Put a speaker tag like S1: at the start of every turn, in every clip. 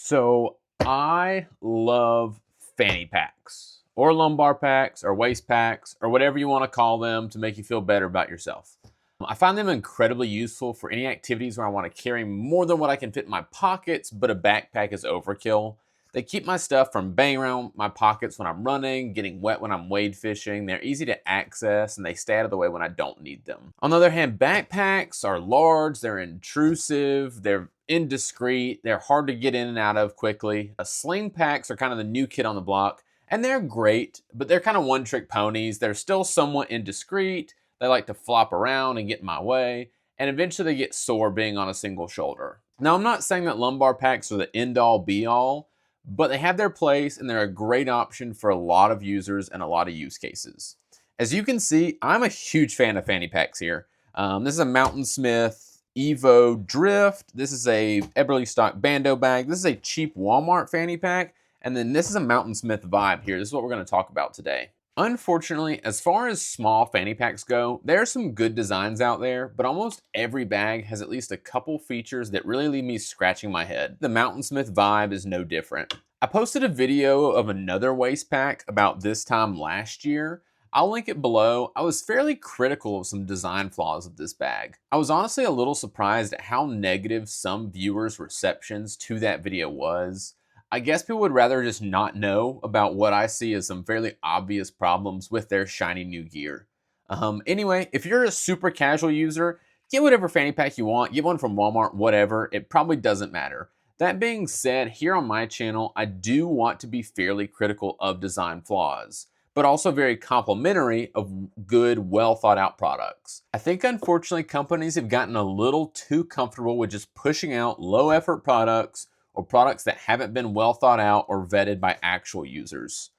S1: So I love fanny packs or lumbar packs or waist packs or whatever you want to call them to make you feel better about yourself. I find them incredibly useful for any activities where I want to carry more than what I can fit in my pockets, but a backpack is overkill. They keep my stuff from banging around my pockets when I'm running, getting wet when I'm wade fishing. They're easy to access and they stay out of the way when I don't need them. On the other hand, backpacks are large, they're intrusive, they're indiscreet, they're hard to get in and out of quickly. Sling packs are kind of the new kid on the block, and they're great, but they're kind of one-trick ponies. They're still somewhat indiscreet. They like to flop around and get in my way, and eventually they get sore being on a single shoulder. Now, I'm not saying that lumbar packs are the end-all be-all, but they have their place and they're a great option for a lot of users and a lot of use cases. As you can see, I'm a huge fan of fanny packs here. This is a Mountainsmith Evo Drift. This is a Eberlestock Bando Bag. This is a cheap Walmart fanny pack. And then this is a Mountainsmith Vibe here. This is what we're going to talk about today. Unfortunately, as far as small fanny packs go, there are some good designs out there, but almost every bag has at least a couple features that really leave me scratching my head. The Mountainsmith Vibe is no different. I posted a video of another waist pack about this time last year. I'll link it below. I was fairly critical of some design flaws of this bag. I was honestly a little surprised at how negative some viewers' receptions to that video was. I guess people would rather just not know about what I see as some fairly obvious problems with their shiny new gear. Anyway, if you're a super casual user, get whatever fanny pack you want, get one from Walmart, whatever, it probably doesn't matter. That being said, here on my channel, I do want to be fairly critical of design flaws, but also very complimentary of good, well thought out products. I think unfortunately companies have gotten a little too comfortable with just pushing out low effort products or products that haven't been well thought out or vetted by actual users.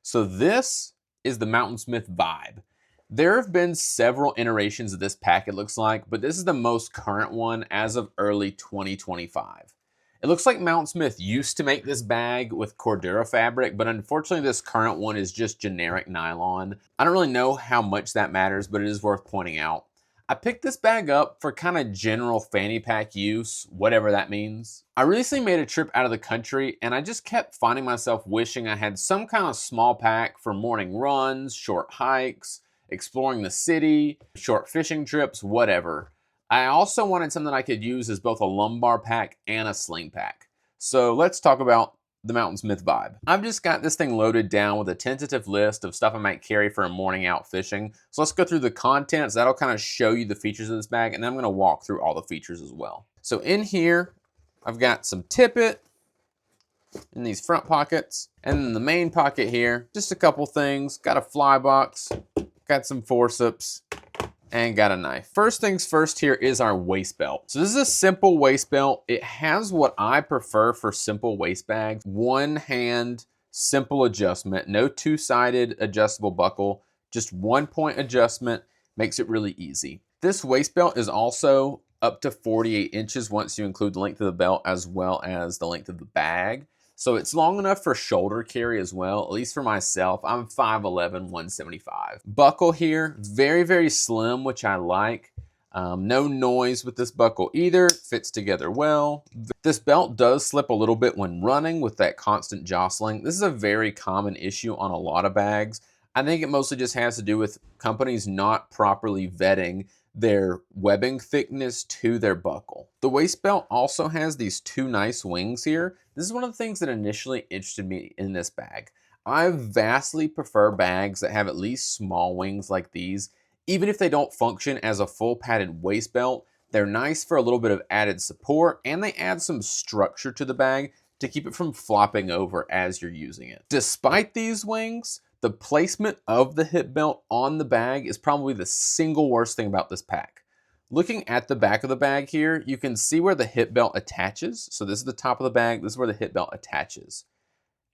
S1: So this is the Mountainsmith Vibe. There have been several iterations of this pack, it looks like, but this is the most current one as of early 2025. It looks like Mountainsmith used to make this bag with Cordura fabric, but unfortunately this current one is just generic nylon. I don't really know how much that matters, but it is worth pointing out. I picked this bag up for kind of general fanny pack use, whatever that means. I recently made a trip out of the country and I just kept finding myself wishing I had some kind of small pack for morning runs, short hikes, exploring the city, short fishing trips, whatever. I also wanted something I could use as both a lumbar pack and a sling pack. So let's talk about the Mountainsmith Vibe. I've just got this thing loaded down with a tentative list of stuff I might carry for a morning out fishing. So let's go through the contents. That'll kind of show you the features of this bag, and then I'm going to walk through all the features as well. So in here, I've got some tippet in these front pockets, and in the main pocket here, just a couple things. Got a fly box, got some forceps, and got a knife. First things first here is our waist belt. So this is a simple waist belt. It has what I prefer for simple waist bags. One hand, simple adjustment, no two-sided adjustable buckle, just 1 point adjustment, makes it really easy. This waist belt is also up to 48 inches once you include the length of the belt as well as the length of the bag. So it's long enough for shoulder carry as well, at least for myself. I'm 5'11", 175. Buckle here, very, very slim, which I like. No noise with this buckle either, fits together well. This belt does slip a little bit when running with that constant jostling. This is a very common issue on a lot of bags. I think it mostly just has to do with companies not properly vetting their webbing thickness to their buckle. The waist belt also has these two nice wings here. This is one of the things that initially interested me in this bag. I vastly prefer bags that have at least small wings like these. Even if they don't function as a full padded waist belt, they're nice for a little bit of added support and they add some structure to the bag to keep it from flopping over as you're using it. Despite these wings, the placement of the hip belt on the bag is probably the single worst thing about this pack. Looking at the back of the bag here, you can see where the hip belt attaches. So this is the top of the bag, this is where the hip belt attaches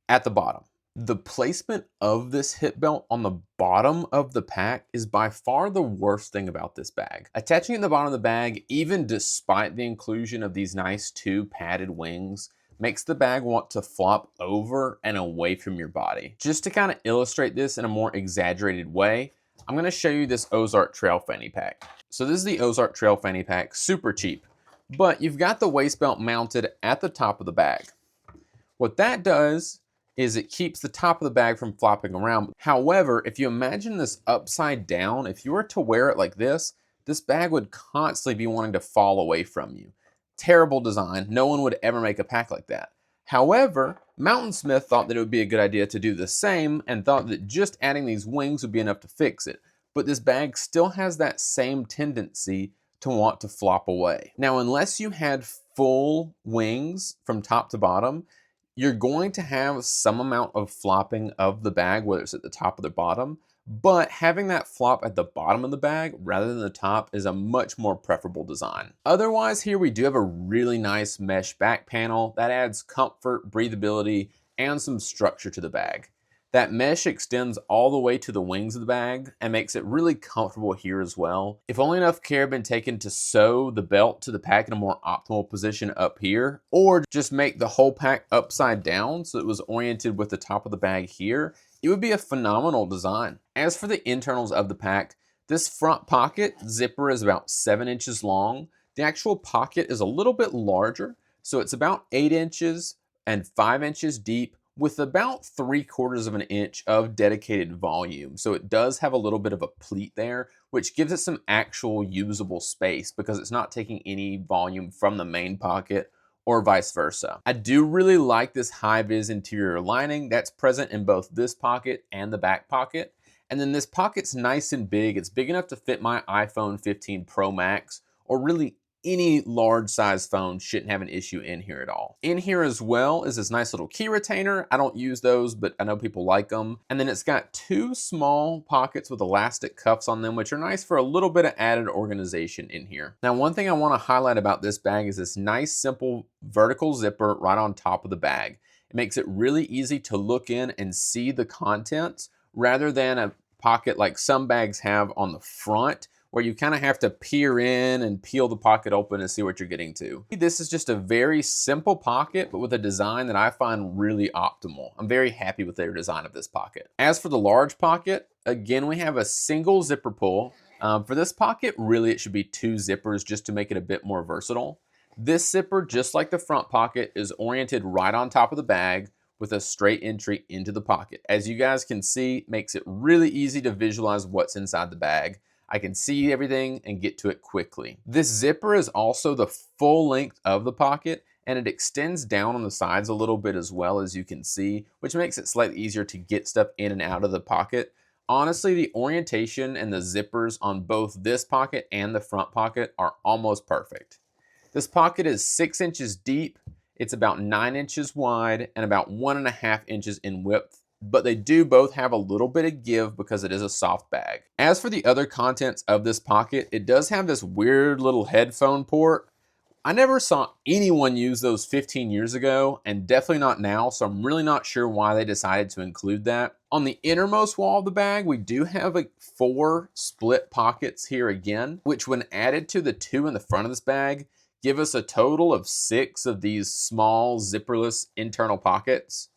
S1: at the bottom. The placement of this hip belt on the bottom of the pack is by far the worst thing about this bag. Attaching it at the bottom of the bag, even despite the inclusion of these nice two padded wings, makes the bag want to flop over and away from your body. Just to kind of illustrate this in a more exaggerated way, I'm going to show you this Ozark Trail fanny pack. So this is the Ozark Trail fanny pack, super cheap. but you've got the waist belt mounted at the top of the bag. What that does is it keeps the top of the bag from flopping around. However, if you imagine this upside down, if you were to wear it like this bag would constantly be wanting to fall away from you. Terrible design. No one would ever make a pack like that. However, Mountainsmith thought that it would be a good idea to do the same and thought that just adding these wings would be enough to fix it. But this bag still has that same tendency to want to flop away. Now, unless you had full wings from top to bottom, you're going to have some amount of flopping of the bag, whether it's at the top or the bottom, but having that flop at the bottom of the bag rather than the top is a much more preferable design. Otherwise, here we do have a really nice mesh back panel that adds comfort, breathability, and some structure to the bag. That mesh extends all the way to the wings of the bag and makes it really comfortable here as well. If only enough care had been taken to sew the belt to the pack in a more optimal position up here, or just make the whole pack upside down so it was oriented with the top of the bag here, it would be a phenomenal design. As for the internals of the pack, this front pocket zipper is about 7 inches long. The actual pocket is a little bit larger, so it's about 8 inches and 5 inches deep, with about 3/4 of an inch of dedicated volume. So it does have a little bit of a pleat there, which gives it some actual usable space because it's not taking any volume from the main pocket or vice versa. I do really like this high-vis interior lining that's present in both this pocket and the back pocket. And then this pocket's nice and big. It's big enough to fit my iPhone 15 Pro Max, or really any large size phone shouldn't have an issue in here at all. In here as well is this nice little key retainer. I don't use those, but I know people like them. And then it's got 2 small pockets with elastic cuffs on them, which are nice for a little bit of added organization in here. Now, one thing I want to highlight about this bag is this nice, simple vertical zipper right on top of the bag. It makes it really easy to look in and see the contents rather than a pocket like some bags have on the front, where you kind of have to peer in and peel the pocket open and see what you're getting to. This is just a very simple pocket, but with a design that I find really optimal. I'm very happy with their design of this pocket. As for the large pocket, again, we have a single zipper pull. For this pocket, really it should be 2 zippers just to make it a bit more versatile. This zipper, just like the front pocket, is oriented right on top of the bag with a straight entry into the pocket. As you guys can see, makes it really easy to visualize what's inside the bag. I can see everything and get to it quickly. This zipper is also the full length of the pocket, and it extends down on the sides a little bit as well, as you can see, which makes it slightly easier to get stuff in and out of the pocket. Honestly, the orientation and the zippers on both this pocket and the front pocket are almost perfect. This pocket is 6 inches deep, it's about 9 inches wide, and about 1.5 inches in width, but they do both have a little bit of give because it is a soft bag. As for the other contents of this pocket, it does have this weird little headphone port. I never saw anyone use those 15 years ago, and definitely not now, so I'm really not sure why they decided to include that. On the innermost wall of the bag, we do have 4 split pockets here again, which when added to the 2 in the front of this bag, give us a total of 6 of these small zipperless internal pockets.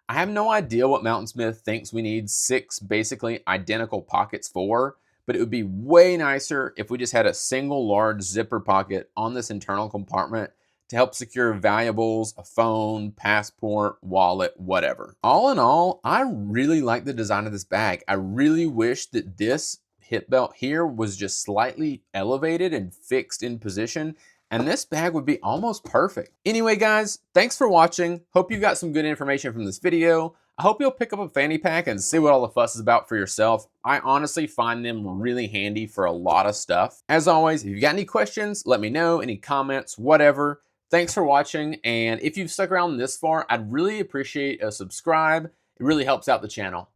S1: I have no idea what Mountainsmith thinks we need 6 basically identical pockets for, but it would be way nicer if we just had a single large zipper pocket on this internal compartment to help secure valuables, a phone, passport, wallet, whatever. All in all, I really like the design of this bag. I really wish that this hip belt here was just slightly elevated and fixed in position, and this bag would be almost perfect. Anyway, guys, thanks for watching. Hope you got some good information from this video. I hope you'll pick up a fanny pack and see what all the fuss is about for yourself. I honestly find them really handy for a lot of stuff. As always, if you've got any questions, let me know, any comments, whatever. Thanks for watching, and if you've stuck around this far, I'd really appreciate a subscribe. It really helps out the channel.